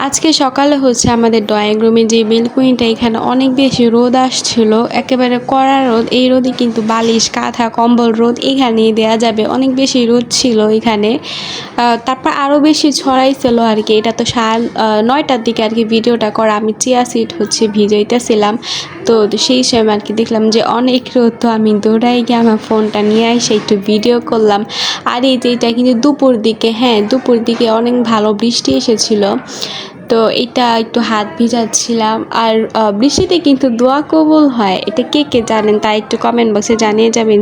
আজকে সকালে হচ্ছে আমাদের ড্রয়িং রুমে যে বেলকুনিটা এখানে অনেক বেশি রোদ আসছিল, একেবারে কড়া রোদ। এই রোদে কিন্তু বালিশ কাঁথা কম্বল রোদ এখানেই দেওয়া যাবে, অনেক বেশি রোদ ছিল এখানে। তারপর আরও বেশি ছড়াইছিল আর কি। এটা তো 9টার দিকে আর কি ভিডিওটা করা। আমি চিয়া সিড হচ্ছে ভিজাইতেছিলাম, তো সেই সময় আর কি দেখলাম যে অনেক রোদ, তো আমি দৌড়াই গিয়ে আমার ফোনটা নিয়ে এসে একটু ভিডিও করলাম। আর এই যে এটা কিন্তু দুপুর দিকে, হ্যাঁ দুপুর দিকে অনেক ভালো বৃষ্টি এসেছিল, তো এটা একটু হাত ভিজাচ্ছিলাম। আর বৃষ্টিতে কিন্তু দোয়া কবুল হয়, এটা কে কে জানেন তা একটু কমেন্ট বক্সে জানিয়ে যাবেন।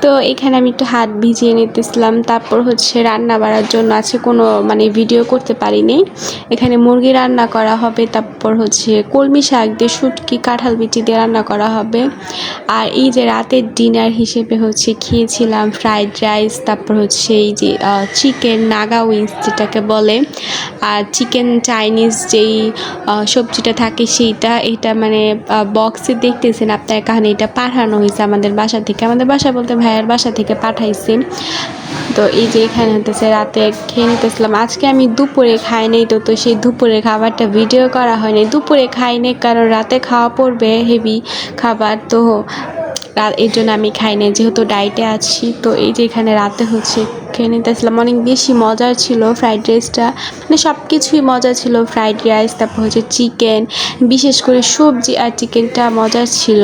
তো এখানে আমি একটু হাত ভিজিয়ে নিতেছিলাম। তারপর হচ্ছে রান্না বাড়ার জন্য আছে কোনো ভিডিও করতে পারিনি। এখানে মুরগি রান্না করা হবে, তারপর হচ্ছে কলমি শাক দিয়ে শুটকি কাঁঠাল বিচি দিয়ে রান্না করা হবে। আর এই যে রাতের ডিনার হিসেবে হচ্ছে খেয়েছিলাম ফ্রাইড রাইস, তারপর হচ্ছে এই যে চিকেন নাগা উইংস যেটাকে বলে, আর চিকেন চাইনিজ যেই সবজিটা থাকে সেইটা। এটা বক্সে দেখতেছেন আপনার কাহিনী, এটা পাঠানো হয়েছে আমাদের বাসা থেকে, আমাদের বাসা বলতে ভাইয়ের বাসা থেকে পাঠাইছে। তো এই যে এখানে হতেছে রাতে খেয়ে নিতেছিলাম। আজকে আমি দুপুরে খাই নাই, তো সেই দুপুরে খাবারটা ভিডিও করা হয়নি। দুপুরে খাই নাই কারণ রাতে খাওয়া পড়বে হেভি খাবার, তো এর জন্য আমি খাই নাই, যেহেতু ডায়েটে আছি। তো এই যে এখানে রাতে হচ্ছে খেয়ে নিতেছিলাম, অনেক বেশি মজার ছিল ফ্রাইড রাইসটা, সব কিছুই মজা ছিল। ফ্রাইড রাইস, তারপর হচ্ছে চিকেন, বিশেষ করে সবজি আর চিকেনটা মজার ছিল।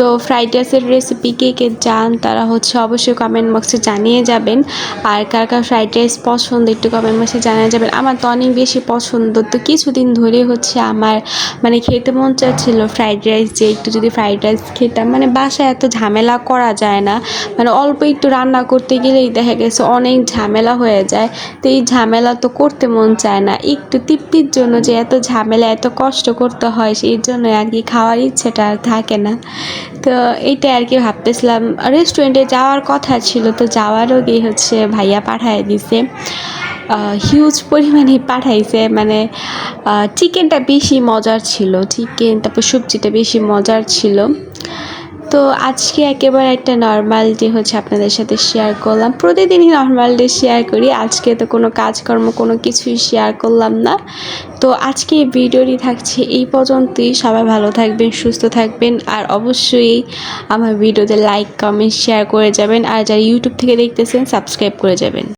তো ফ্রাইড রাইসের রেসিপি কে কে জান তারা হচ্ছে অবশ্যই কমেন্ট বক্সে জানিয়ে যাবেন। আর কার কার ফ্রাইড রাইস পছন্দ একটু কমেন্ট বক্সে জানিয়ে যাবেন। আমার তো অনেক বেশি পছন্দ, তো কিছুদিন ধরে হচ্ছে আমার খেতে মন চাচ্ছিল ফ্রাইড রাইস, যে একটু যদি ফ্রাইড রাইস খেতাম। বাসায় এত ঝামেলা করা যায় না, অল্প একটু রান্না করতে গেলেই দেখা গেছে অনেক ঝামেলা হয়ে যায়। তো এই ঝামেলা তো করতে মন চায় না, একটু তৃপ্তির জন্য যে এত ঝামেলা এত কষ্ট করতে হয়, সেই জন্য আর কি খাওয়ার ইচ্ছেটা আর থাকে না। তো এইটা আর কি ভাবতেছিলাম, রেস্টুরেন্টে যাওয়ার কথা ছিল, তো যাওয়ার আগেই হচ্ছে ভাইয়া পাঠায় দিছে, হিউজ পরিমাণে পাঠাইছে। চিকেনটা বেশি মজার ছিল, চিকেন তারপর সবজিটা বেশি মজার ছিল। তো আজকে একেবারে একটা নর্মাল ডে হচ্ছে আপনাদের সাথে শেয়ার করলাম। প্রতিদিনই নর্মাল ডে শেয়ার করি, আজকে তো কোনো কাজকর্ম কোনো কিছুই শেয়ার করলাম না। তো আজকে এই ভিডিওটি থাকছে এই পর্যন্তই। সবাই ভালো থাকবেন, সুস্থ থাকবেন, আর অবশ্যই আমার ভিডিওতে লাইক কমেন্ট শেয়ার করে যাবেন। আর যারা ইউটিউব থেকে দেখতেছেন সাবস্ক্রাইব করে যাবেন।